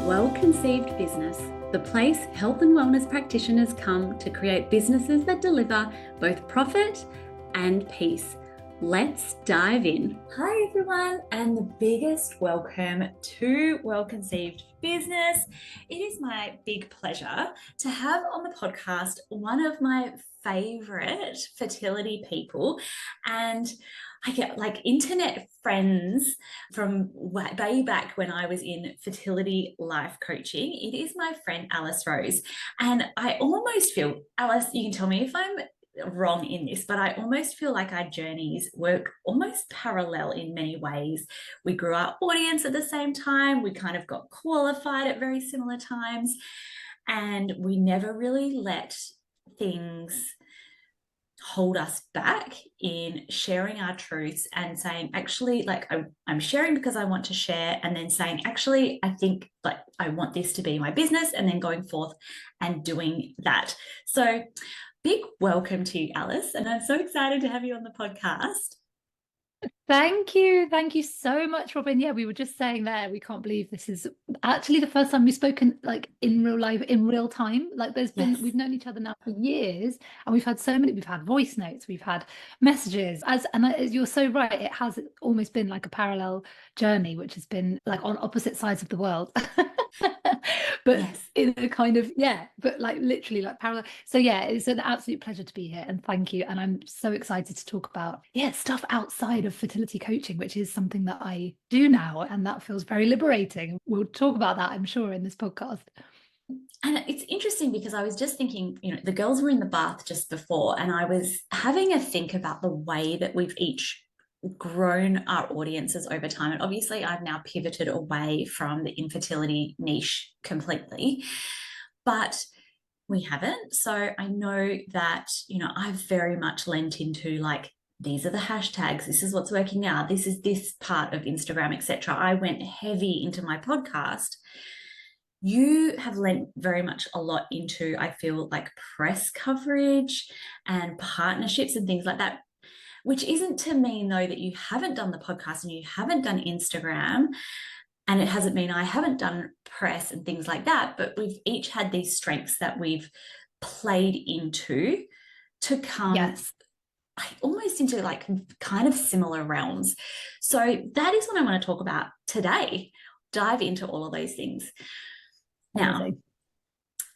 well-conceived business, the place health and wellness practitioners come to create businesses that deliver both profit and peace. Let's dive in. Hi everyone, and the biggest welcome to Well Conceived Business. It is my big pleasure to have on the podcast one of my favorite fertility people, and I get like internet friends from way back when I was in fertility life coaching. It is my friend Alice Rose. And I almost feel, Alice, you can tell me if I'm wrong in this, but I almost feel like our journeys work almost parallel in many ways. We grew our audience at the same time. We kind of got qualified at very similar times. And we never really let things hold us back in sharing our truths and saying, actually, like I'm sharing because I want to share, and then saying, actually, I think like I want this to be my business, and then going forth and doing that. So big welcome to you, Alice, and I'm so excited to have you on the podcast. Thank you. Thank you so much, Robin. Yeah, we were just saying there, we can't believe this is actually the first time we've spoken like in real life, in real time. Like we've known each other now for years, and we've had we've had voice notes, we've had messages, you're so right. It has almost been like a parallel journey, which has been like on opposite sides of the world. But yes. in a kind of, but like literally like parallel. So yeah, it's an absolute pleasure to be here, and thank you. And I'm so excited to talk about stuff outside of fertility coaching, which is something that I do now, and that feels very liberating. We'll talk about that, I'm sure, in this podcast. And it's interesting because I was just thinking, the girls were in the bath just before, and I was having a think about the way that we've each grown our audiences over time. And obviously, I've now pivoted away from the infertility niche completely, but we haven't. So I know that, I've very much lent into like, these are the hashtags, this is what's working now, this is this part of Instagram, etc. I went heavy into my podcast. You have lent very much a lot into, I feel like, press coverage and partnerships and things like that, which isn't to mean though that you haven't done the podcast and you haven't done Instagram, and it hasn't mean I haven't done press and things like that, but we've each had these strengths that we've played into to come almost into like kind of similar realms. So that is what I want to talk about today. Dive into all of those things. Now,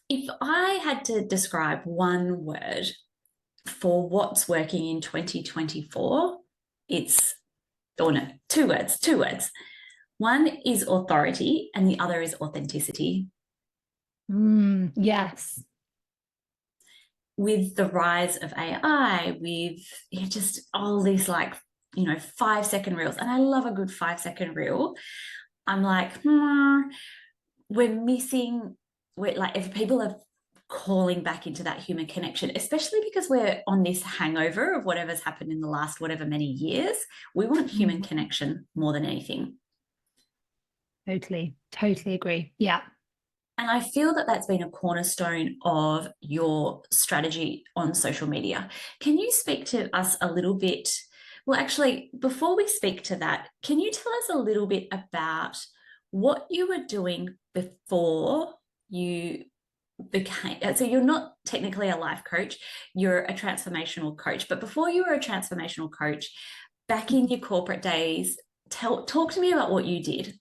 if I had to describe one word for what's working in 2024, two words. One is authority and the other is authenticity. Yes. With the rise of AI, with just all these 5-second reels, and I love a good 5-second reel. I'm like, if people are calling back into that human connection, especially because we're on this hangover of whatever's happened in the last whatever many years, we want human connection more than anything. Totally agree. Yeah. And I feel that that's been a cornerstone of your strategy on social media. Can you speak to us a little bit? Well, actually, before we speak to that, can you tell us a little bit about what you were doing before you became, so you're not technically a life coach, you're a transformational coach, but before you were a transformational coach, back in your corporate days, talk to me about what you did.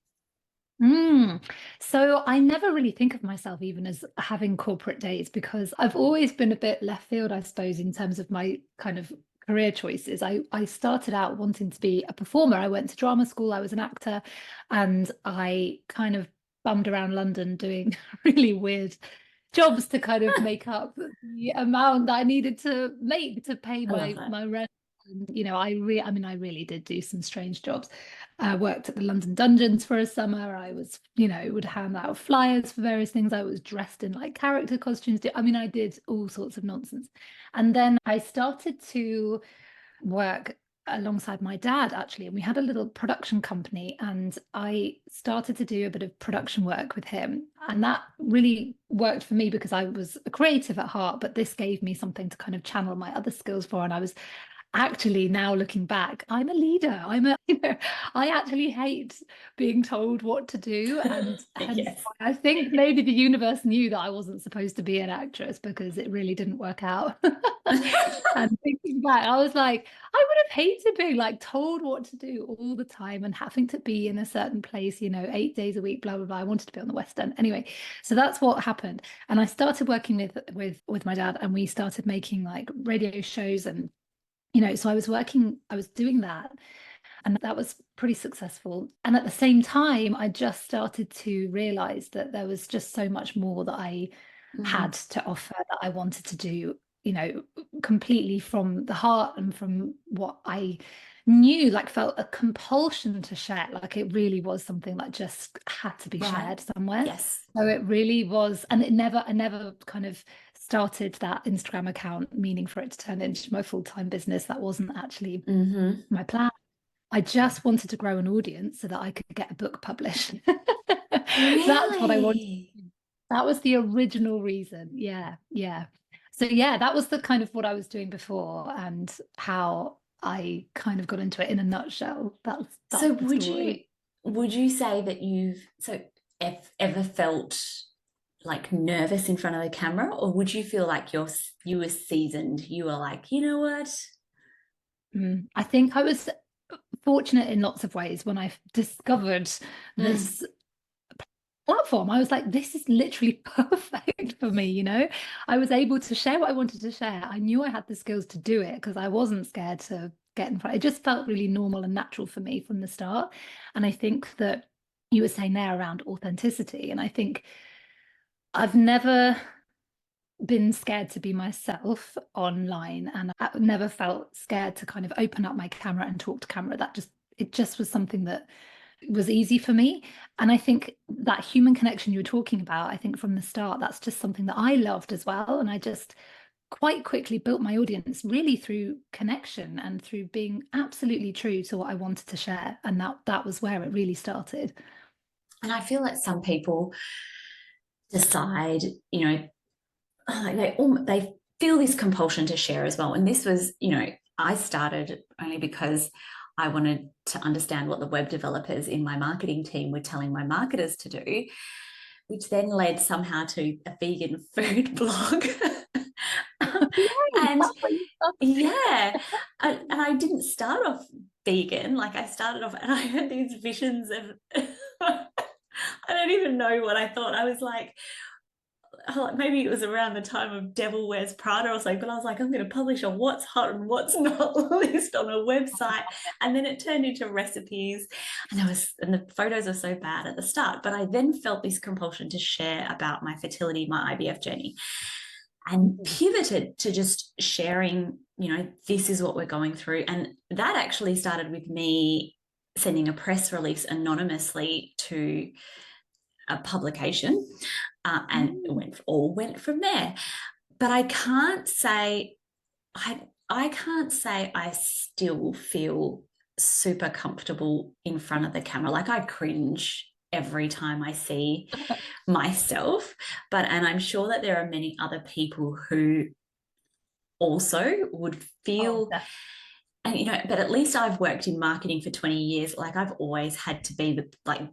So I never really think of myself even as having corporate days, because I've always been a bit left field, I suppose, in terms of my kind of career choices. I started out wanting to be a performer. I went to drama school, I was an actor, and I kind of bummed around London doing really weird jobs to kind of make up the amount that I needed to make to pay my rent. And I really did do some strange jobs. I worked at the London Dungeons for a summer. I was, would hand out flyers for various things. I was dressed in like character costumes. I did all sorts of nonsense. And then I started to work alongside my dad, actually, and we had a little production company, and I started to do a bit of production work with him, and that really worked for me because I was a creative at heart, but this gave me something to kind of channel my other skills for, and I was actually, now looking back, I'm a leader. I actually hate being told what to do. And hence, Yes. why I think maybe the universe knew that I wasn't supposed to be an actress because it really didn't work out. And thinking back, I was like, I would have hated being like told what to do all the time and having to be in a certain place, 8 days a week, blah, blah, blah. I wanted to be on the West End. Anyway, so that's what happened. And I started working with my dad, and we started making like radio shows. And so I was doing that, and that was pretty successful. And at the same time, I just started to realize that there was just so much more that I had Mm, to offer, that I wanted to do, completely from the heart and from what I knew, like felt a compulsion to share. Like it really was something that just had to be right. shared somewhere. Yes. So it really was, and I never kind of started that Instagram account meaning for it to turn into my full-time business. That wasn't actually Hmm. my plan. I just wanted to grow an audience so that I could get a book published. That's what I wanted. Really? That was the original reason. Yeah, yeah. So yeah, that was the kind of what I was doing before and how I kind of got into it in a nutshell. So That's the story. would you say that you've ever felt like nervous in front of the camera, or would you feel like you were seasoned? You were like, you know what? I think I was fortunate in lots of ways when I discovered Mm. this platform. I was like, this is literally perfect for me, I was able to share what I wanted to share. I knew I had the skills to do it because I wasn't scared to get in front. It just felt really normal and natural for me from the start. And I think that you were saying there around authenticity, and I think I've never been scared to be myself online, and I never felt scared to kind of open up my camera and talk to camera. It just was something that was easy for me. And I think that human connection you were talking about, I think from the start, that's just something that I loved as well. And I just quite quickly built my audience really through connection and through being absolutely true to what I wanted to share. And that was where it really started. And I feel like some people decide, they feel this compulsion to share as well. And this was, I started only because I wanted to understand what the web developers in my marketing team were telling my marketers to do, which then led somehow to a vegan food blog. Yay, And that's what you started. yeah, and I didn't start off vegan. Like I started off and I had these visions of, I don't even know what I thought. I was like, oh, maybe it was around the time of Devil Wears Prada or something, but I was like, I'm going to publish a what's hot and what's not list on a website. And then it turned into recipes. And the photos are so bad at the start. But I then felt this compulsion to share about my fertility, my IVF journey, and Mhm. pivoted to just sharing, this is what we're going through. And that actually started with me sending a press release anonymously to a publication, and Mm. all went from there. But I can't say I still feel super comfortable in front of the camera. Like I cringe every time I see myself, and I'm sure that there are many other people who also would Oh, feel. definitely. And but at least I've worked in marketing for 20 years. Like I've always had to be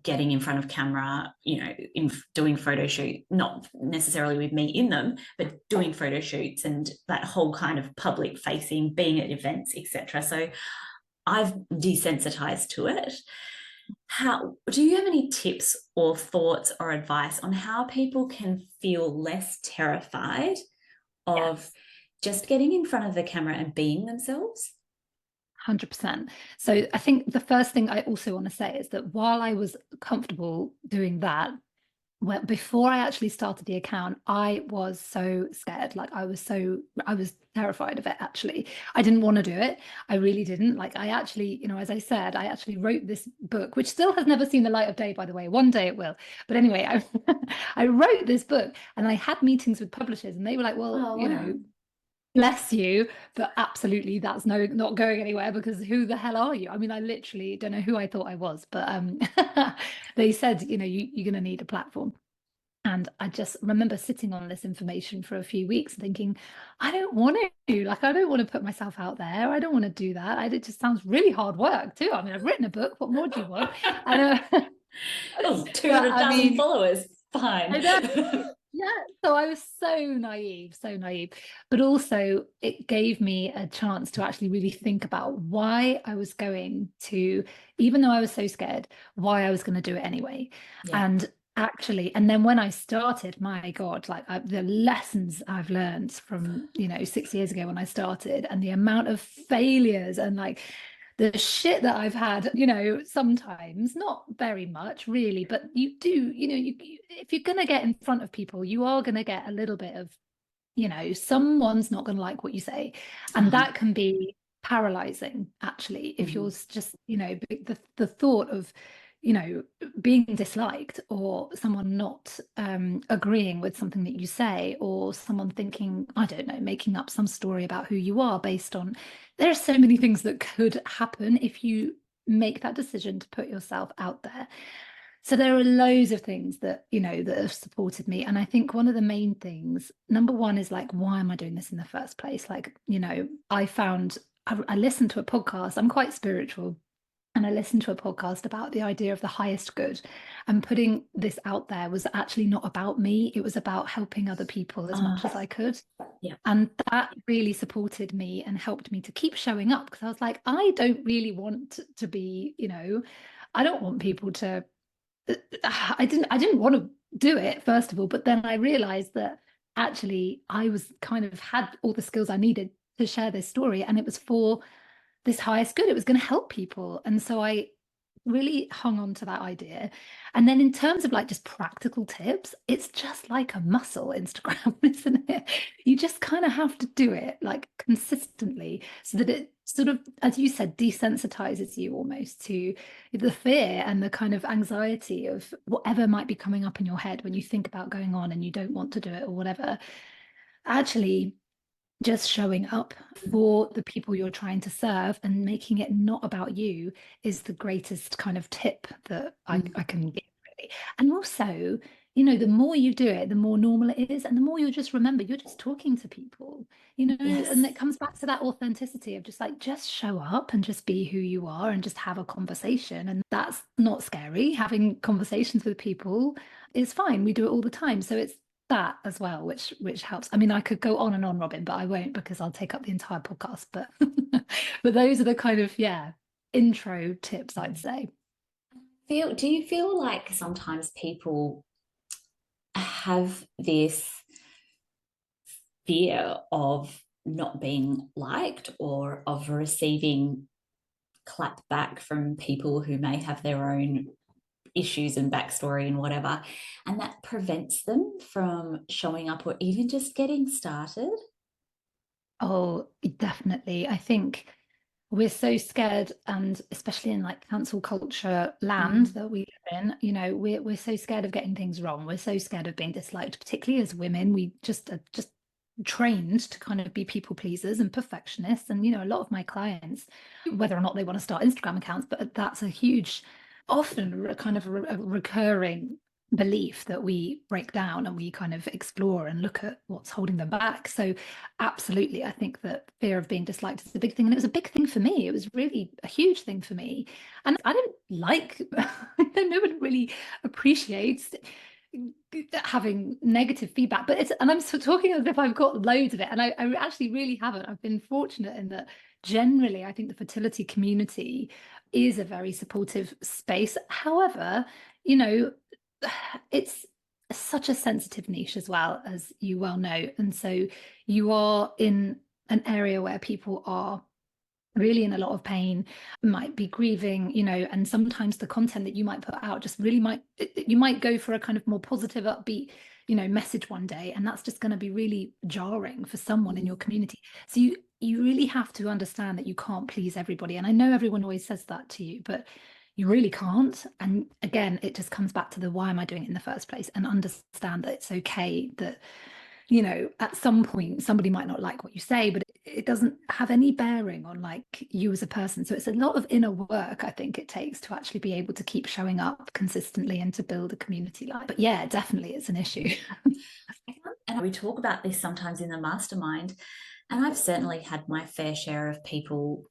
getting in front of camera, in doing photo shoot, not necessarily with me in them, but doing photo shoots and that whole kind of public facing, being at events, etc. So I've desensitized to it. How do you have any tips or thoughts or advice on how people can feel less terrified of Yes. just getting in front of the camera and being themselves? 100%. So I think the first thing I also want to say is that while I was comfortable doing that, well, before I actually started the account, I was so scared. Like I was terrified of it, actually. I didn't want to do it. I really didn't. Like I actually, as I said, I actually wrote this book, which still has never seen the light of day, by the way. One day it will. But anyway, I wrote this book and I had meetings with publishers and they were like, well, Oh, wow. bless you, but absolutely that's not going anywhere because who the hell are you? I mean, I literally don't know who I thought I was, but they said, you're going to need a platform. And I just remember sitting on this information for a few weeks thinking, I don't want to, like, I don't want to put myself out there. I don't want to do that. It just sounds really hard work too. I mean, I've written a book. What more do you want? I know. Oh, But I 200,000 mean, followers. Fine. I know. Yeah. So I was so naive. But also it gave me a chance to actually really think about why I was going to, even though I was so scared, why I was going to do it anyway. Yeah. And actually, and then when I started, my God, like the lessons I've learned from, 6 years ago when I started, and the amount of failures and like the shit that I've had, sometimes, not very much really, but you do, if you're going to get in front of people, you are going to get a little bit of, someone's not going to like what you say. And Uh-huh. that can be paralyzing, actually, if you're just, the thought of, being disliked, or someone not agreeing with something that you say, or someone thinking, I don't know, making up some story about who you are based on, there are so many things that could happen if you make that decision to put yourself out there. So there are loads of things that, that have supported me. And I think one of the main things, number one, is like, why am I doing this in the first place? Like, I listened to a podcast. I'm quite spiritual. And I listened to a podcast about the idea of the highest good, and putting this out there was actually not about me. It was about helping other people as much as I could. Yeah. And that really supported me and helped me to keep showing up, because I was like, I don't really want to be, I don't want people to, I didn't want to do it, first of all, but then I realized that actually I was kind of had all the skills I needed to share this story, and it was for this highest good. It was going to help people. And so I really hung on to that idea. And then in terms of like just practical tips, it's just like a muscle, Instagram, isn't it? You just kind of have to do it like consistently, so that it sort of, as you said, desensitizes you almost to the fear and the kind of anxiety of whatever might be coming up in your head when you think about going on and you don't want to do it or whatever. Actually, just showing up for the people you're trying to serve and making it not about you is the greatest kind of tip that I can give, really. And also, the more you do it, the more normal it is, and the more you'll just remember you're just talking to people, and Yes. it comes back to that authenticity of just like, just show up and just be who you are and just have a conversation. And that's not scary. Having conversations with people is fine. We do it all the time. So it's that as well, which helps. I mean, I could go on and on, Robin, but I won't, because I'll take up the entire podcast. But but those are the kind of, intro tips, I'd say. Do you feel like sometimes people have this fear of not being liked, or of receiving clap back from people who may have their own issues and backstory and whatever, and that prevents them from showing up or even just getting started? Oh, definitely. I think we're so scared, and especially in like cancel culture land Mm. that we live in, we're so scared of getting things wrong. We're so scared of being disliked, particularly as women. We just are just trained to kind of be people pleasers and perfectionists. And a lot of my clients, whether or not they want to start Instagram accounts, but that's a huge, often kind of a recurring belief that we break down and we kind of explore and look at what's holding them back. So absolutely, I think that fear of being disliked is a big thing. And it was a big thing for me. It was really a huge thing for me. And I don't like, no one really appreciates having negative feedback, but and I'm talking as if I've got loads of it, and I actually really haven't. I've been fortunate in that generally I think the fertility community is a very supportive space. However, you know it's such a sensitive niche, as well, as you well know, and so you are in an area where people are really in a lot of pain, might be grieving, and sometimes the content that you might put out just really you might go for a kind of more positive, upbeat, message one day, and that's just going to be really jarring for someone in your community. So you really have to understand that you can't please everybody. And I know everyone always says that to you, but you really can't. And again, it just comes back to the why am I doing it in the first place, and understand that it's okay that at some point somebody might not like what you say, but it doesn't have any bearing on like you as a person. So it's a lot of inner work, I think it takes to actually be able to keep showing up consistently and to build a community like. But yeah, definitely it's an issue. And we talk about this sometimes in the mastermind, and I've certainly had my fair share of people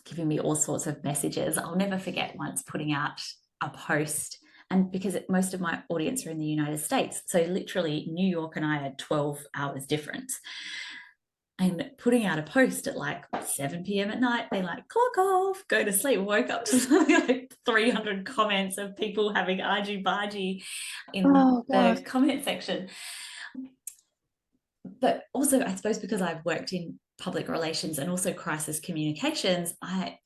giving me all sorts of messages. I'll never forget once putting out a post, and because most of my audience are in the United States, so literally New York and I are 12 hours difference. And putting out a post at like 7 p.m. at night, they like clock off, go to sleep, woke up to something like 300 comments of people having argy-bargy in the comment section. But also, I suppose because I've worked in public relations and also crisis communications, I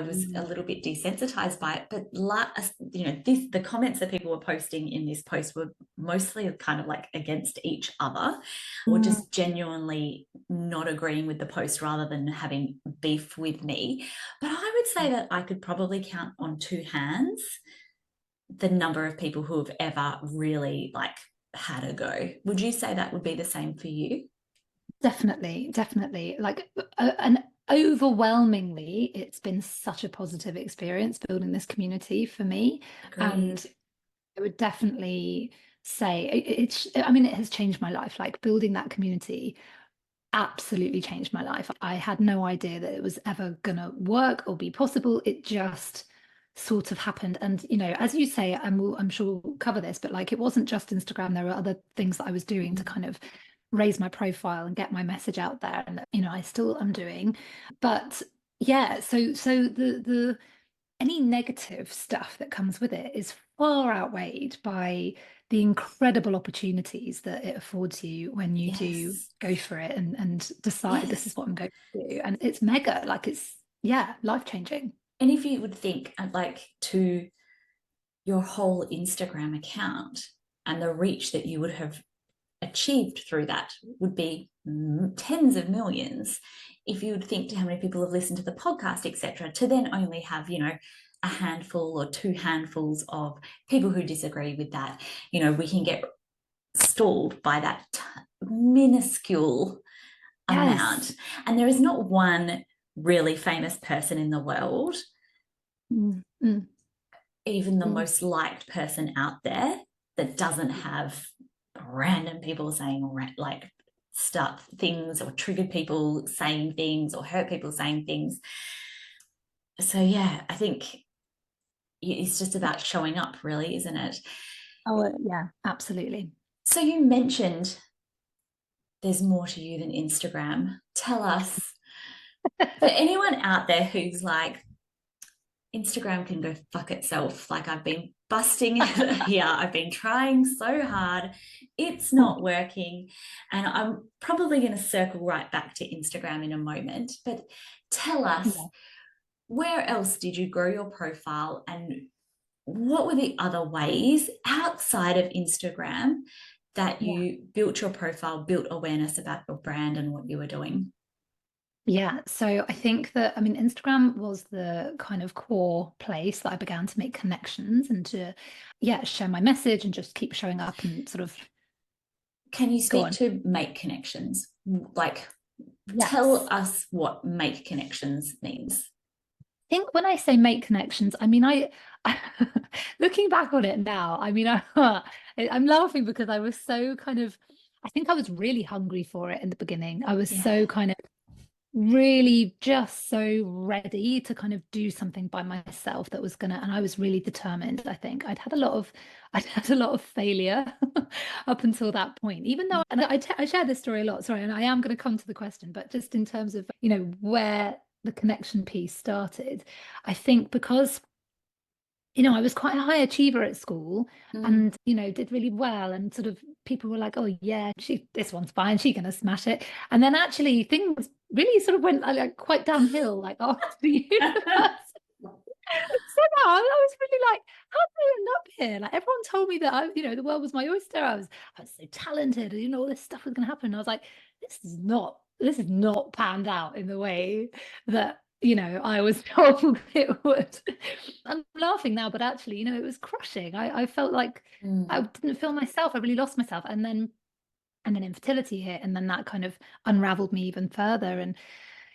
was a little bit desensitized by it. But the comments that people were posting in this post were mostly kind of like against each other, or just genuinely not agreeing with the post rather than having beef with me. But I would say that I could probably count on two hands the number of people who have ever really like had a go. Would you say that would be the same for you? Definitely. Like an overwhelmingly, it's been such a positive experience building this community for me. Agreed. And I would definitely say I mean, it has changed my life. Like building that community absolutely changed my life. I had no idea that it was ever gonna work or be possible. It just sort of happened. And as you say, I'm sure we'll cover this, but like it wasn't just Instagram. There were other things that I was doing to kind of raise my profile and get my message out there, and I still am doing. But yeah, so the any negative stuff that comes with it is far outweighed by the incredible opportunities that it affords you when you do go for it and decide this is what I'm going to do. And it's mega, like it's, life-changing. And if you would think like to your whole Instagram account and the reach that you would have achieved through that would be tens of millions. If you would think to how many people have listened to the podcast, etc., to then only have, a handful or two handfuls of people who disagree with that, we can get stalled by that minuscule amount. And there is not one really famous person in the world, even the most liked person out there, that doesn't have random people saying like stuff, things, or triggered people saying things, or hurt people saying things. So yeah, I think it's just about showing up, really, isn't it? Oh yeah, absolutely. So you mentioned there's more to you than Instagram. Tell us, for anyone out there who's like, Instagram can go fuck itself. Like, I've been busting it here. I've been trying so hard. It's not working. And I'm probably going to circle right back to Instagram in a moment. But tell us, where else did you grow your profile, and what were the other ways outside of Instagram that you built your profile, built awareness about your brand and what you were doing? Yeah, so I think that, I mean, Instagram was the kind of core place that I began to make connections and to, share my message and just keep showing up and sort of. Can you speak to make connections? Like, tell us what make connections means. I think when I say make connections, I mean, I looking back on it now, I mean, I'm laughing because I was so kind of, I think I was really hungry for it in the beginning. I was so kind of really just so ready to kind of do something by myself that was gonna, and I was really determined. I think I'd had a lot of failure up until that point, even though, and I share this story a lot, sorry, and I am going to come to the question, but just in terms of where the connection piece started, I think because I was quite a high achiever at school and, did really well. And sort of people were like, oh, yeah, this one's fine. She's going to smash it. And then actually things really sort of went like quite downhill, like after university. Somehow I was really like, how did I end up here? Like everyone told me that the world was my oyster. I was so talented, and all this stuff was going to happen. And I was like, this is not panned out in the way that I was told it would. I'm laughing now, but actually, it was crushing. I felt like I didn't feel myself. I really lost myself. And then And then infertility hit, and then that kind of unraveled me even further. And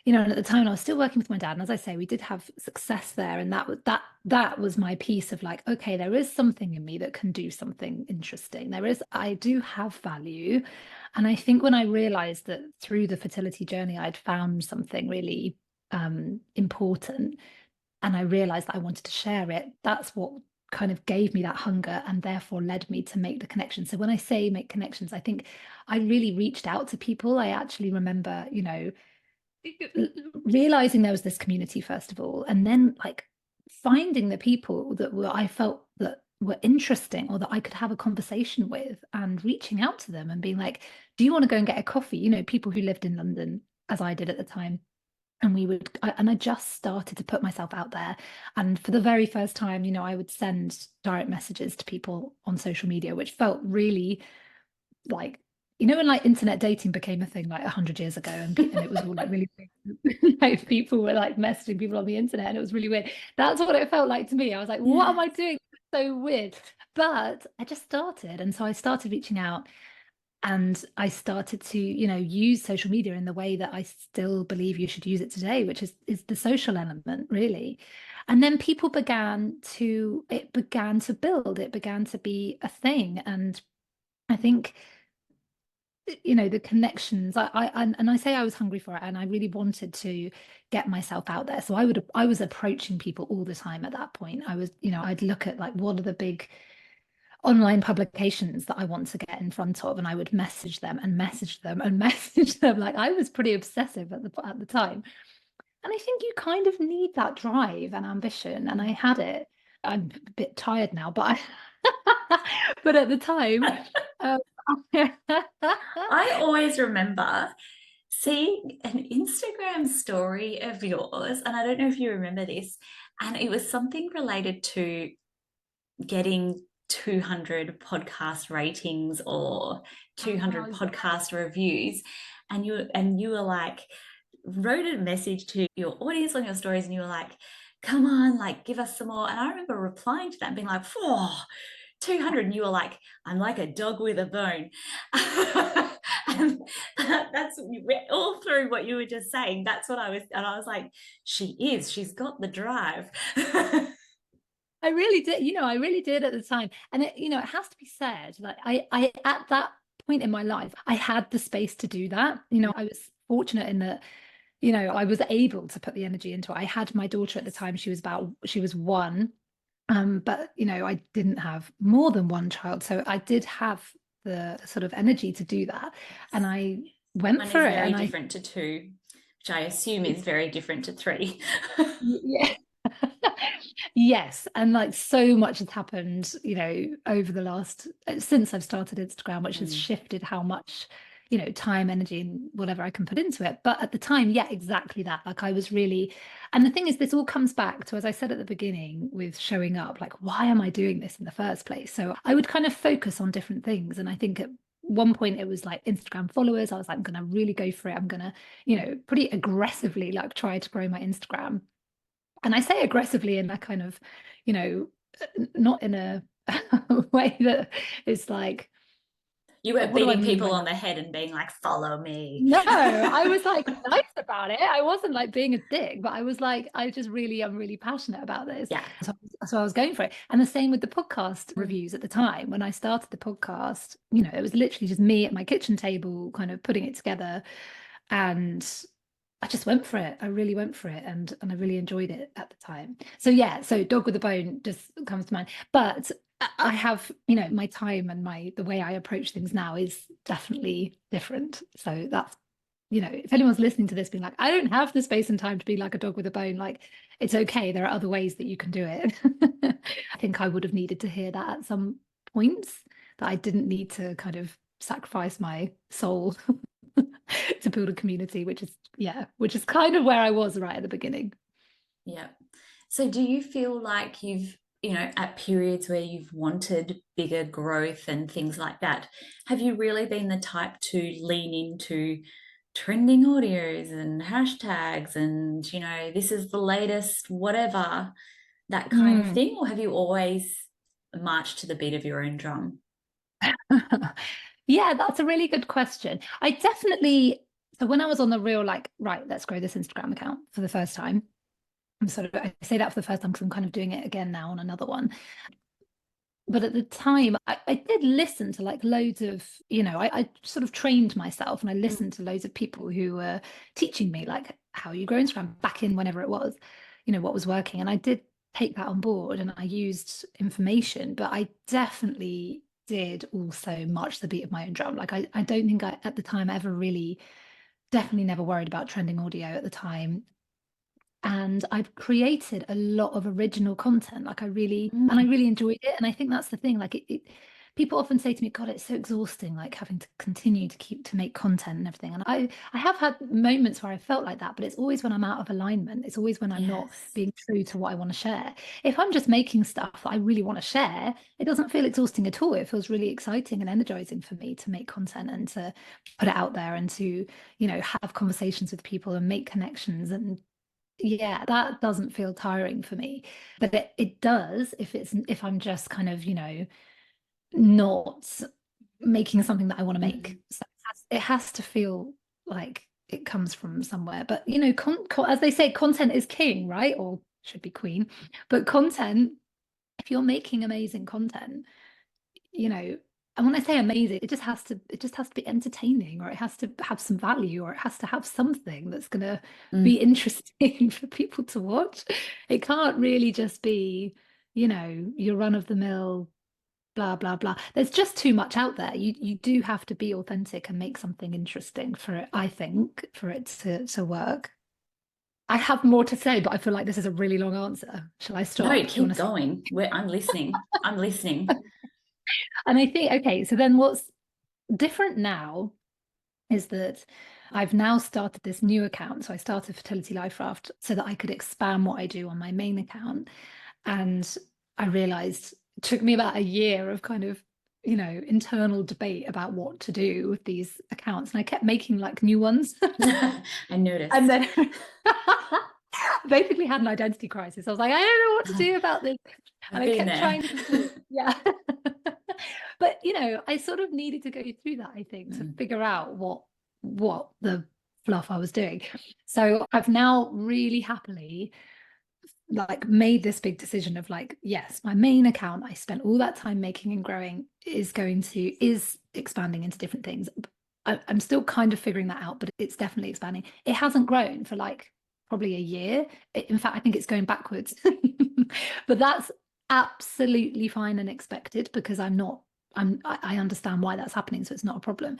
and at the time I was still working with my dad, and as I say, we did have success there, and that was my piece of like, okay, there is something in me that can do something interesting. I do have value. And I think when I realized that through the fertility journey I'd found something really important, and I realized that I wanted to share it, that's what kind of gave me that hunger and therefore led me to make the connection. So when I say make connections, I think I really reached out to people. I actually remember, realizing there was this community first of all, and then like finding the people that I felt that were interesting or that I could have a conversation with, and reaching out to them and being like, do you want to go and get a coffee? People who lived in London as I did at the time. And I just started to put myself out there. And for the very first time, I would send direct messages to people on social media, which felt really like, when like internet dating became a thing like 100 years ago, and it was all like really like people were like messaging people on the internet, and it was really weird. That's what it felt like to me. I was like, what am I doing? It's so weird. But I just started. And so I started reaching out, and I started to, use social media in the way that I still believe you should use it today, which is the social element, really. And then it began to build, it began to be a thing. And I think, the connections, and I say I was hungry for it, and I really wanted to get myself out there. So I was approaching people all the time at that point. I'd look at like, what are the big online publications that I want to get in front of, and I would message them and message them and message them. Like, I was pretty obsessive at the time. And I think you kind of need that drive and ambition, and I had it. I'm a bit tired now, but but at the time, um, I always remember seeing an Instagram story of yours, and I don't know if you remember this, and it was something related to getting 200 podcast ratings or 200 podcast reviews, and you were like, wrote a message to your audience on your stories, and you were like, come on, like, give us some more. And I remember replying to that and being like, 200, and you were like, I'm like a dog with a bone. And that's all through what you were just saying. That's what I was like, she's got the drive. I really did, I really did at the time. And it has to be said, like I at that point in my life, I had the space to do that. I was fortunate in that, I was able to put the energy into it. I had my daughter at the time, she was one. But I didn't have more than one child. So I did have the sort of energy to do that. And I went One for is it. very And different to two, which I assume is very different to three. yeah. Yes, and like so much has happened, over the last since I've started Instagram, which has shifted how much, time, energy, and whatever I can put into it. But at the time, yeah, exactly that. Like I was really, and the thing is, this all comes back to, as I said at the beginning, with showing up, like, why am I doing this in the first place? So I would kind of focus on different things. And I think at one point it was like Instagram followers. I was like, I'm gonna really go for it. I'm gonna, pretty aggressively like try to grow my Instagram. And I say aggressively in that kind of, not in a way that is like, You weren't what do I beating mean people by on that? the head and being like, follow me. No, I was like nice about it. I wasn't like being a dick, but I was like, I'm really passionate about this. Yeah. So I was going for it. And the same with the podcast reviews at the time. When I started the podcast, it was literally just me at my kitchen table, kind of putting it together. And I just went for it. I really went for it, and I really enjoyed it at the time. So yeah, so dog with a bone just comes to mind. But I have, my time and the way I approach things now is definitely different. So that's, if anyone's listening to this being like, I don't have the space and time to be like a dog with a bone, like it's okay. There are other ways that you can do it. I think I would have needed to hear that at some points, that I didn't need to kind of sacrifice my soul to build a community, which is kind of where I was right at the beginning. Yeah. So do you feel like you've, at periods where you've wanted bigger growth and things like that, have you really been the type to lean into trending audios and hashtags and, this is the latest, whatever, that kind of thing? Or have you always marched to the beat of your own drum? Yeah, that's a really good question. So when I was on the real, like, right, let's grow this Instagram account for the first time. I say that for the first time because I'm kind of doing it again now on another one. But at the time, I did listen to like loads of, I sort of trained myself and I Mm. listened to loads of people who were teaching me like how you grow Instagram back in whenever it was, what was working. And I did take that on board and I used information, but I definitely did also march the beat of my own drum. Like I don't think I at the time ever really, definitely never worried about trending audio at the time. And I've created a lot of original content. Like I Mm. really enjoyed it. And I think that's the thing. Like people often say to me, God, it's so exhausting, like having to continue to make content and everything. And I have had moments where I felt like that, but it's always when I'm out of alignment. It's always when I'm not Yes. being true to what I want to share. If I'm just making stuff that I really want to share, it doesn't feel exhausting at all. It feels really exciting and energizing for me to make content and to put it out there and to, have conversations with people and make connections. And yeah, that doesn't feel tiring for me. But it does if I'm just kind of, not making something that I want to make. Mm. So it has to feel like it comes from somewhere. But as they say, content is king, right? Or should be queen. But content, if you're making amazing content, and when I say amazing, it just has to be entertaining, or it has to have some value, or it has to have something that's gonna be Mm. interesting for people to watch. It can't really just be, your run-of-the-mill blah blah blah. There's just too much out there. You do have to be authentic and make something interesting for it, I think, for it to work. I have more to say, but I feel like this is a really long answer. Shall I No, stop? Do you keep want to? going. I'm listening. I'm listening. And I think, okay, so then what's different now is that I've now started this new account. So I started Fertility Life Raft so that I could expand what I do on my main account. And I realized it took me about a year of kind of, internal debate about what to do with these accounts. And I kept making like new ones. I And noticed. then basically had an identity crisis. I was like, I don't know what to do about this. And I've I been kept there. trying yeah. But I sort of needed to go through that, I think, to Mm. figure out what the fluff I was doing. So I've now really happily like made this big decision of like, yes, my main account I spent all that time making and growing is expanding into different things. I'm still kind of figuring that out, but it's definitely expanding. It hasn't grown for like probably a year. In fact, I think it's going backwards. But that's absolutely fine and expected because I understand why that's happening, so it's not a problem.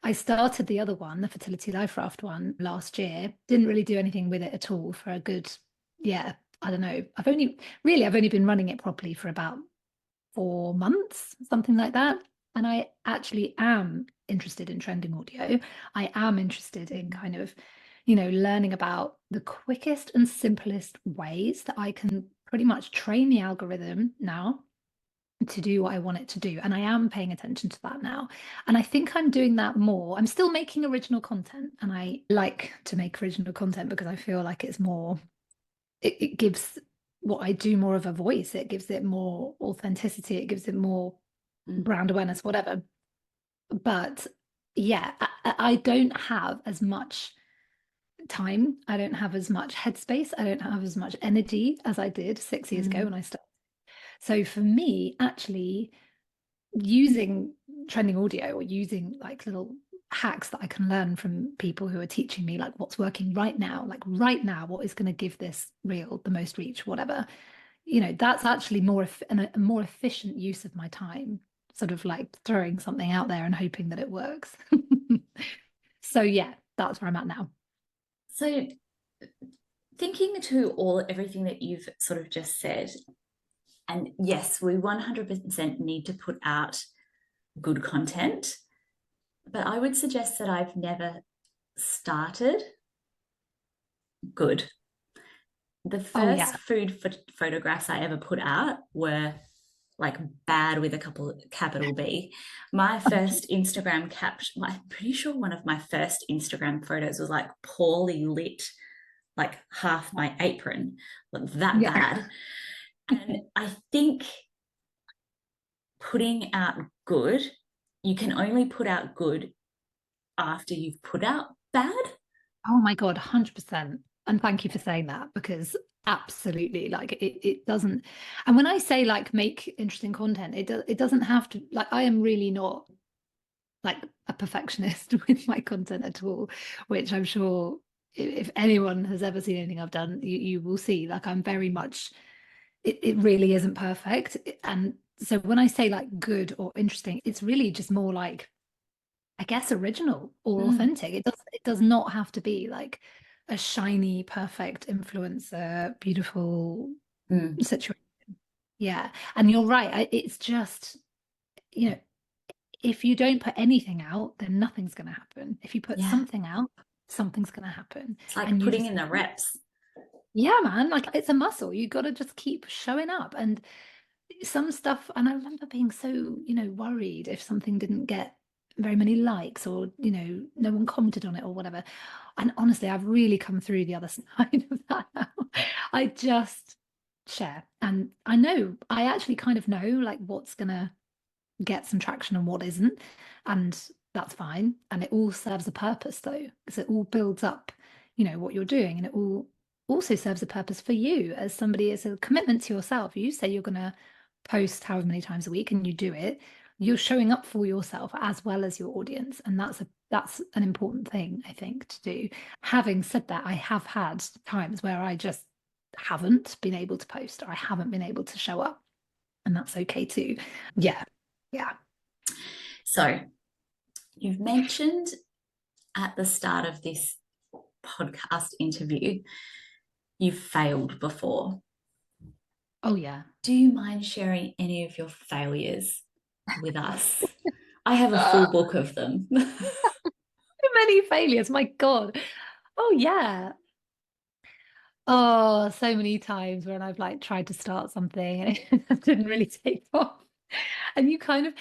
I started the other one, the Fertility Life Raft one, last year. Didn't really do anything with it at all for a good, yeah, I don't know. I've only been running it properly for about 4 months, something like that. And I actually am interested in trending audio. I am interested in kind of, learning about the quickest and simplest ways that I can pretty much train the algorithm now to do what I want it to do. And I am paying attention to that now. And I think I'm doing that more. I'm still making original content and I like to make original content because I feel like it gives what I do more of a voice. It gives it more authenticity. It gives it more Mm. brand awareness, whatever. But yeah, I don't have as much time. I don't have as much headspace. I don't have as much energy as I did 6 years ago Mm. when I started. So for me, actually, using trending audio or using like little hacks that I can learn from people who are teaching me like what's working like right now, what is going to give this reel the most reach, whatever, that's actually a more efficient use of my time, sort of like throwing something out there and hoping that it works. So yeah, that's where I'm at now. So, thinking to everything that you've sort of just said, and yes, we 100% need to put out good content, but I would suggest that I've never started good. The Oh first yeah. food photographs I ever put out were like bad with a couple capital B. My first Instagram caption, I'm pretty sure one of my first Instagram photos was like poorly lit, like half my apron, like that Yeah. bad. And I think putting out good you can only put out good after you've put out bad. Oh my God, 100%. And thank you for saying that, because absolutely, like it doesn't. And when I say like make interesting content, it doesn't have to, like, I am really not like a perfectionist with my content at all, which I'm sure if anyone has ever seen anything I've done, you will see, like, I'm very much, it really isn't perfect. And so when I say like good or interesting, it's really just more like, I guess, original or Mm, authentic. It does not have to be like a shiny, perfect influencer, beautiful mm, situation. Yeah. And you're right. It's just, you know, if you don't put anything out, then nothing's going to happen. If you put yeah. something out, something's going to happen. It's like And you putting just, in the reps. yeah, man, like it's a muscle. You got to just keep showing up. And some stuff, and I remember being so, worried if something didn't get very many likes, or, no one commented on it or whatever. And honestly, I've really come through the other side of that now. I just share. And I actually kind of know like what's gonna get some traction and what isn't. And that's fine. And it all serves a purpose though, because it all builds up, what you're doing. And it all also serves a purpose for you as somebody, as a commitment to yourself. You say you're gonna post however many times a week and you do it, you're showing up for yourself as well as your audience. And that's an important thing, I think, to do. Having said that, I have had times where I just haven't been able to post, or I haven't been able to show up. And that's okay too. Yeah. Yeah. So you've mentioned at the start of this podcast interview, you've failed before. Oh yeah. Do you mind sharing any of your failures with us? I have a Uh, full book of them. so many failures, my God. Oh yeah. Oh, so many times when I've like tried to start something and it didn't really take off. And you kind of,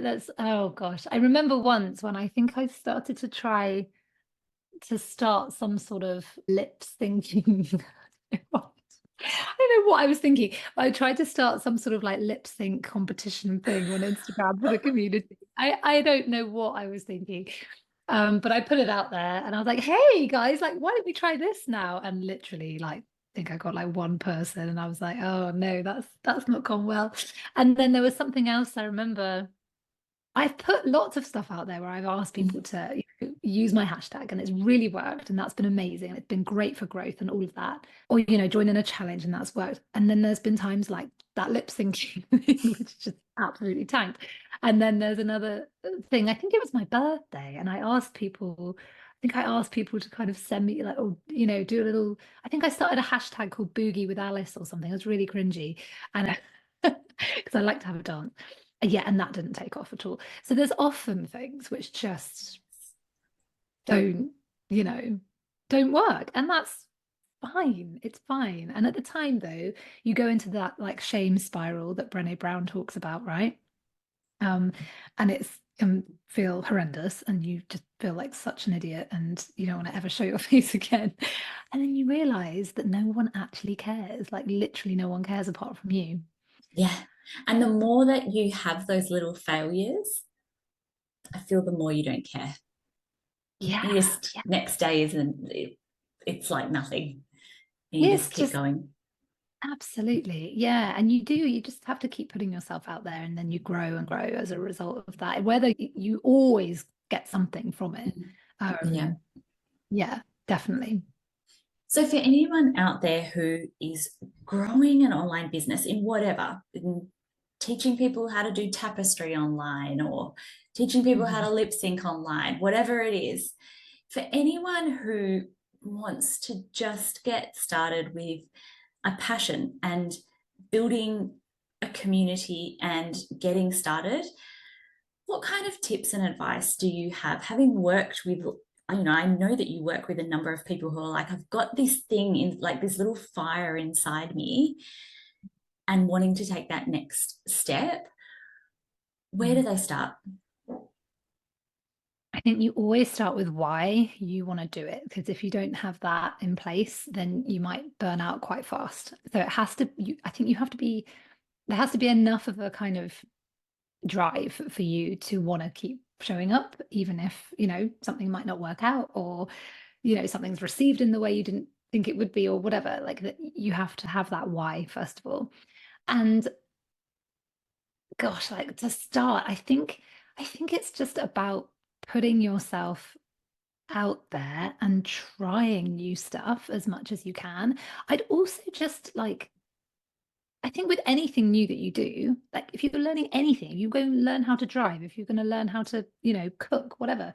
that's, oh gosh. I remember once when I think I started to try to start some sort of lip syncing. I don't know what I was thinking. But I tried to start some sort of like lip sync competition thing on Instagram for the community. I don't know what I was thinking. But I put it out there and I was like, hey guys, like, why don't we try this now? And literally, like, I think I got like one person, and I was like, oh no, that's not gone well. And then there was something else I remember. I've put lots of stuff out there where I've asked people to use my hashtag, and it's really worked, and that's been amazing. It's been great for growth and all of that. Or, join in a challenge, and that's worked. And then there's been times like that lip syncing thing, which just absolutely tanked. And then there's another thing. I think it was my birthday, and I asked people to kind of send me like, or, do a little. I think I started a hashtag called Boogie with Alice or something. It was really cringy, and because I like to have a dance. Yeah, and that didn't take off at all. So there's often things which just don't, you know, don't work. And that's fine. It's fine. And at the time, though, you go into that like shame spiral that Brené Brown talks about, right? Um, and it's can feel horrendous, and you just feel like such an idiot, and you don't want to ever show your face again. And then you realize that no one actually cares. Like literally no one cares apart from you. Yeah. And the more that you have those little failures, I feel the more you don't care. You Yeah. just Yeah. next day it's like nothing. And you It's just keep just going. absolutely. Yeah. And you just have to keep putting yourself out there, and then you grow and grow as a result of that. Whether you always get something from it. Mhm. Yeah. Um, yeah, definitely. So for anyone out there who is growing an online business in whatever, in teaching people how to do tapestry online or teaching people how to Mhm. lip sync online, whatever it is, for anyone who wants to just get started with a passion and building a community and getting started, what kind of tips and advice do you have, having worked with, I know that you work with a number of people who are like, I've got this thing in, like this little fire inside me and wanting to take that next step. Where do Mm. they start? I think you always start with why you want to do it, because if you don't have that in place, then you might burn out quite fast. So it has to, I think you have to be, there has to be enough of a kind of drive for you to want to keep showing up, even if, something might not work out, or, something's received in the way you didn't think it would be, or whatever. Like, that you have to have that why, first of all. And gosh, like, to start, I think it's just about putting yourself out there and trying new stuff as much as you can. I'd also just like, I think with anything new that you do, like if you're learning anything, if you go and learn how to drive, if you're going to learn how to, cook, whatever,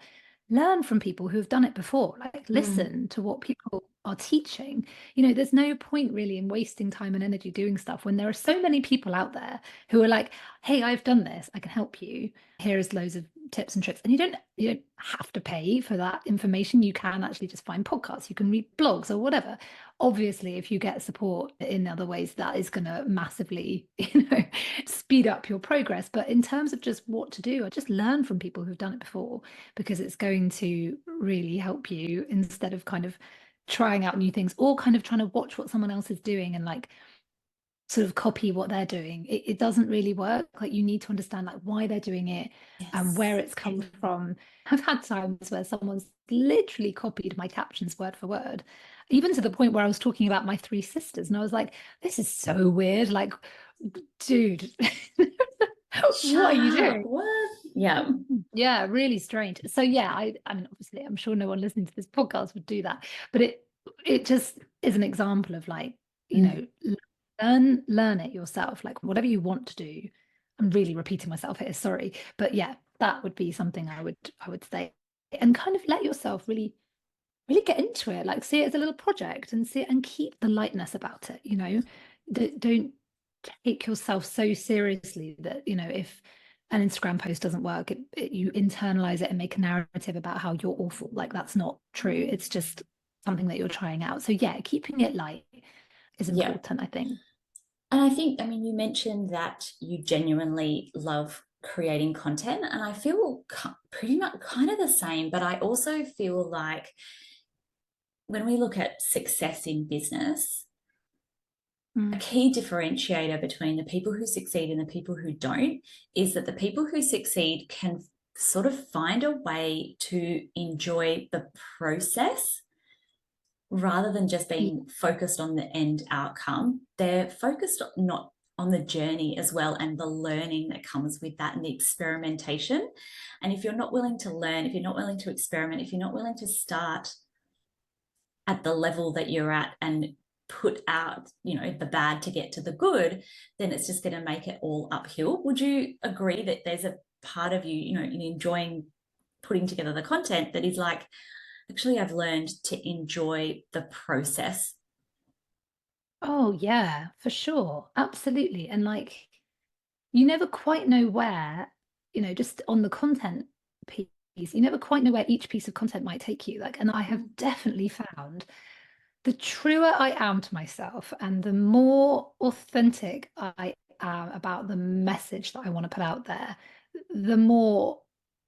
learn from people who have done it before. Like, Mm. listen to what people are teaching. There's no point really in wasting time and energy doing stuff when there are so many people out there who are like, hey, I've done this, I can help you. Here's loads of tips and tricks. And you don't have to pay for that information. You can actually just find podcasts, you can read blogs or whatever. Obviously, if you get support in other ways, that is going to massively, speed up your progress. But in terms of just what to do, I just learn from people who've done it before, because it's going to really help you, instead of kind of trying out new things or kind of trying to watch what someone else is doing and like sort of copy what they're doing. It doesn't really work. Like, you need to understand like why they're doing it and where Yes. it's come from. I've had times where someone's literally copied my captions word for word, even to the point where I was talking about my three sisters, and I was like, this is so weird. Like, dude, what are Shut you up. doing? What? Yeah. Yeah, really strange. So yeah, I mean, obviously, I'm sure no one listening to this podcast would do that, but it just is an example of like, Mm. learn it yourself, like whatever you want to do. I'm really repeating myself here, sorry, but yeah, that would be something I would say, and kind of let yourself really get into it, like see it as a little project and see it and keep the lightness about it. Don't take yourself so seriously that, if an Instagram post doesn't work, you internalize it and make a narrative about how you're awful. Like, that's not true. It's just something that you're trying out. So yeah, keeping it light is Yeah. important, I think. And I think, I mean, you mentioned that you genuinely love creating content, and I feel pretty much kind of the same, but I also feel like when we look at success in business, a Mm. key differentiator between the people who succeed and the people who don't is that the people who succeed can sort of find a way to enjoy the process rather than just Yeah. being focused on the end outcome. They're focused not on the journey as well, and the learning that comes with that, and the experimentation. And if you're not willing to learn, if you're not willing to experiment, if you're not willing to start at the level that you're at and put out, the bad to get to the good, then it's just going to make it all uphill. Would you agree that there's a part of you, in enjoying putting together the content, that is like, actually, I've learned to enjoy the process? Oh yeah, for sure. Absolutely. And like, you never quite know where, just on the content piece, you never quite know where each piece of content might take you. Like, and I have Mm. definitely found the truer I am to myself and the more authentic I am about the message that I want to put out there, the more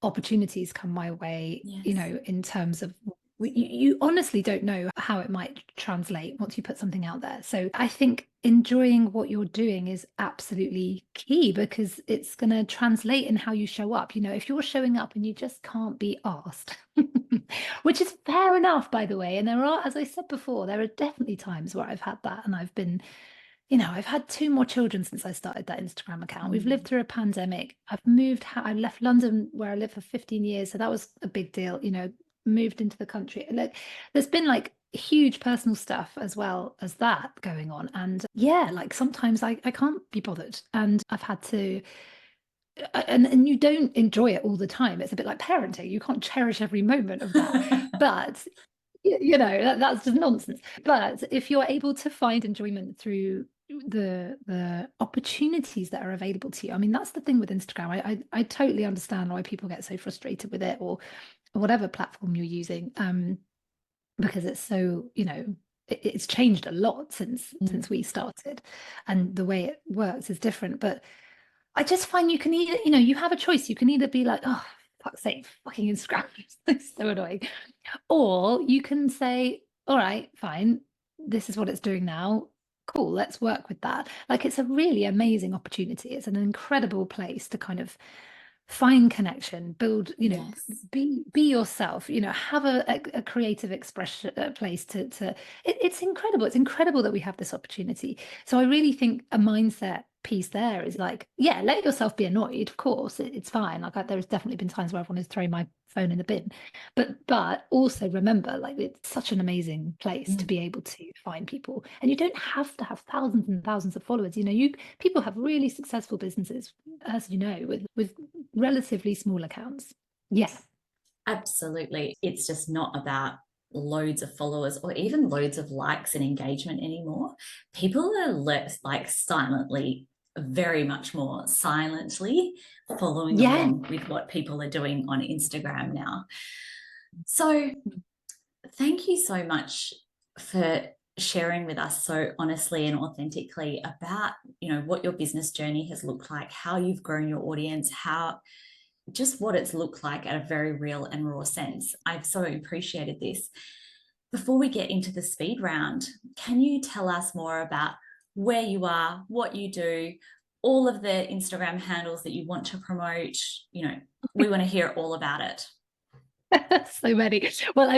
opportunities come my way, Yes. in terms of you honestly don't know how it might translate once you put something out there. So I think enjoying what you're doing is absolutely key, because it's going to translate in how you show up. If you're showing up and you just can't be asked, which is fair enough, by the way. And there are, as I said before, there are definitely times where I've had that, and I've been, I've had two more children since I started that Instagram account. We've lived Mm. through a pandemic. I've moved, I left London where I lived for 15 years. So that was a big deal, moved into the country. Like, there's been like huge personal stuff as well as that going on. And yeah, like sometimes I can't be bothered. And I've had to, and you don't enjoy it all the time. It's a bit like parenting. You can't cherish every moment of that. But that's just nonsense. But if you're able to find enjoyment through the opportunities that are available to you, I mean, that's the thing with Instagram. I totally understand why people get so frustrated with it, or whatever platform you're using, because it's so, it's changed a lot since Mm. we started, and the way it works is different. But I just find you can either, you have a choice. You can either be like, oh, fuck's sake, fucking Instagram, it's so annoying. Or you can say, all right, fine, this is what it's doing now. cool, let's work with that. Like it's a really amazing opportunity. It's an incredible place to kind of find connection, build, Yes. be yourself, have a creative expression place it's incredible. It's incredible that we have this opportunity. So I really think a mindset piece there is like, yeah, let yourself be annoyed. Of course, it's fine. Like there's definitely been times where everyone is throwing my phone in the bin, but also remember, like it's such an amazing place to Mm. be able to find people, and you don't have to have thousands and thousands of followers. People have really successful businesses, as you know, with relatively small accounts. Yes. Absolutely. It's just not about loads of followers or even loads of likes and engagement anymore. People are less like silently, very much more silently following Yeah. along with what people are doing on Instagram now. So, thank you so much for sharing with us so honestly and authentically about, what your business journey has looked like, how you've grown your audience, how just what it's looked like at a very real and raw sense. I've so appreciated this. Before we get into the speed round, can you tell us more about where you are, what you do, all of the Instagram handles that you want to promote? We want to hear all about it. So many. Well,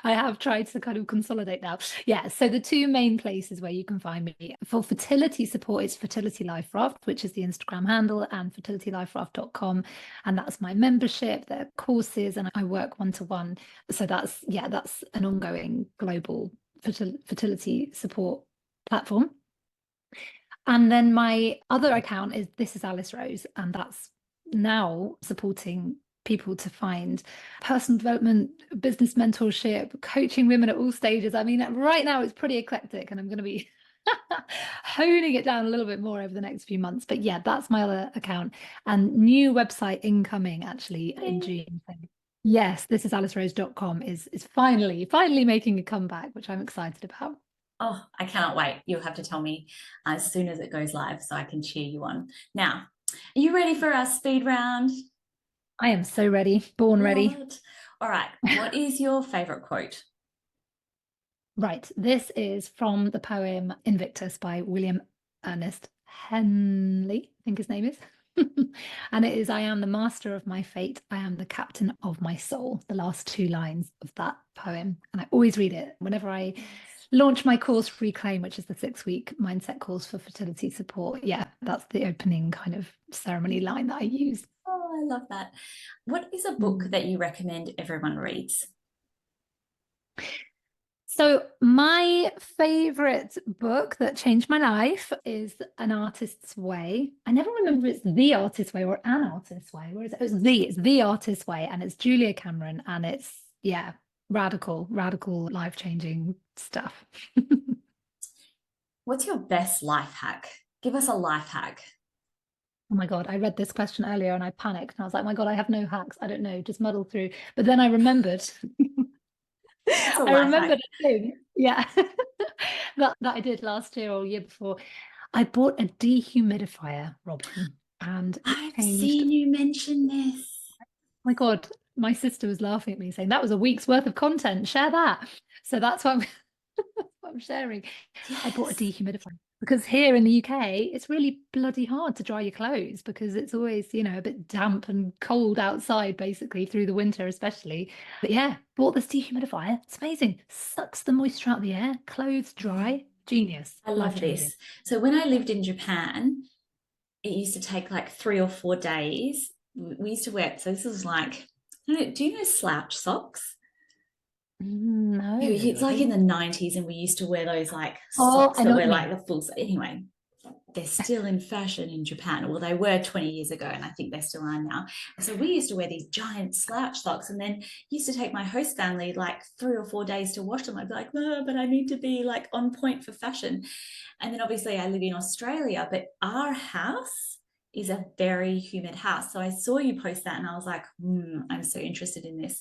I have tried to kind of consolidate now. Yeah, so the two main places where you can find me for fertility support is Fertility Life Raft, which is the Instagram handle, and fertilityliferaft.com. And that's my membership, there are courses, and I work one-to-one. So that's an ongoing global fertility support platform. And then my other account is This is Alice Rose, and that's now supporting people to find personal development, business mentorship, coaching women at all stages. I mean, right now it's pretty eclectic, and I'm going to be honing it down a little bit more over the next few months. But yeah, that's my other account, and new website incoming actually in June. So yes, this is alicerose.com is finally making a comeback, which I'm excited about. Oh, I cannot wait. You'll have to tell me as soon as it goes live so I can cheer you on. Now, are you ready for our speed round? I am so ready, born Love ready. it. All right. What is your favorite quote? Right, this is from the poem Invictus by William Ernest Henley, I think his name is. And it is, I am the master of my fate, I am the captain of my soul, the last two lines of that poem. And I always read it whenever I launch my course Reclaim, which is the 6-week mindset course for fertility support. Yeah, that's the opening kind of ceremony line that I use. Oh, I love that. What is a book Mm. that you recommend everyone reads? So my favorite book that changed my life is An Artist's Way. I never remember if it's The Artist's Way or An Artist's Way. Where is it? It's The Artist's Way, and it's Julia Cameron, and it's radical, life-changing stuff. What's your best life hack? Give us a life hack. Oh my God, I read this question earlier and I panicked and I was like, oh my God, I have no hacks. I don't know, just muddle through. But then I remembered What's a I life remembered hack? a thing, yeah, that I did last year or year before. I bought a dehumidifier, Robin, and it I've changed. seen you mention this. My God, my sister was laughing at me saying that was a week's worth of content. Share that. So that's what I'm, that's what I'm sharing. I bought a Yes. dehumidifier because here in the UK, it's really bloody hard to dry your clothes because it's always, a bit damp and cold outside, basically through the winter, especially. But yeah, bought this dehumidifier. It's amazing. Sucks the moisture out of the air, clothes dry. Genius, I life love changing. this. So when I lived in Japan, it used to take like 3 or 4 days. We used to wear, so this was like, I don't know, do you know slouch socks? It's No, I like in don't. the 90s, and we used to wear those like Oh, socks I that know what were you like mean. the full. Anyway, they're still in fashion in Japan. Well, they were 20 years ago, and I think they still are now. So we used to wear these giant slouch socks, and then used to take my host family like 3 or 4 days to wash them. I'd be like, oh, but I need to be like on point for fashion. And then obviously I live in Australia, but our house is a very humid house. So I saw you post that and I was like, I'm so interested in this.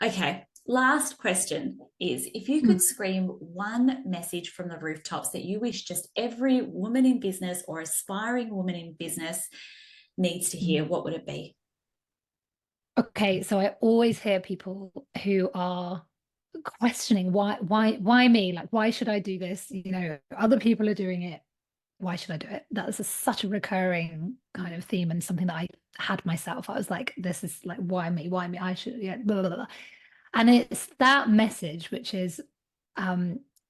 Okay, last question is, if you Mm. could scream one message from the rooftops that you wish just every woman in business or aspiring woman in business needs to hear, what would it be? Okay, so I always hear people who are questioning why me? Like, why should I do this? You know, other people are doing it. Why should I do it? That's such a recurring kind of theme and something that I had myself. I was like, this is like, why me? Why me? I should, yeah, blah, blah, blah. And it's that message, which is,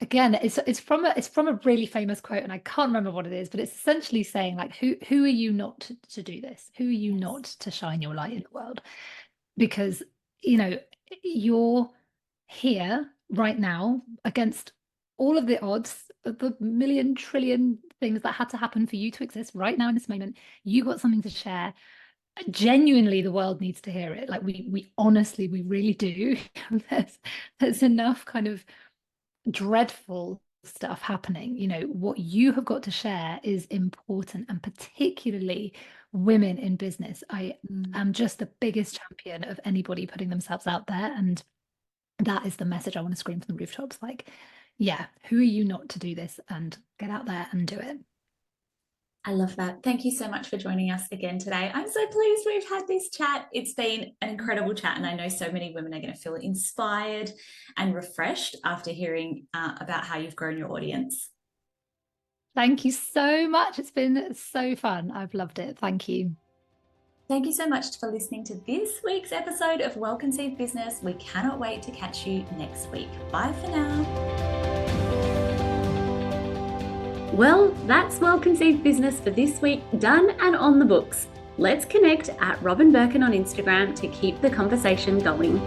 again, it's from a really famous quote, and I can't remember what it is, but it's essentially saying like, who are you not to do this? Who are you not to shine your light in the world? Because, you know, you're here right now against all of the odds of the million trillion things that had to happen for you to exist right now in this moment. You got something to share. Genuinely, the world needs to hear it. Like we honestly, we really do. There's enough kind of dreadful stuff happening. You know, what you have got to share is important, and particularly women in business. I am just the biggest champion of anybody putting themselves out there, and that is the message I want to scream from the rooftops. Like, yeah, who are you not to do this? And get out there and do it. I love that. Thank you so much for joining us again today. I'm so pleased we've had this chat. It's been an incredible chat, and I know so many women are going to feel inspired and refreshed after hearing about how you've grown your audience. Thank you so much. It's been so fun. I've loved it. Thank you. Thank you so much for listening to this week's episode of Well Conceived Business. We cannot wait to catch you next week. Bye for now. Well, that's Well Conceived Business for this week, done and on the books. Let's connect at Robin Birkin on Instagram to keep the conversation going.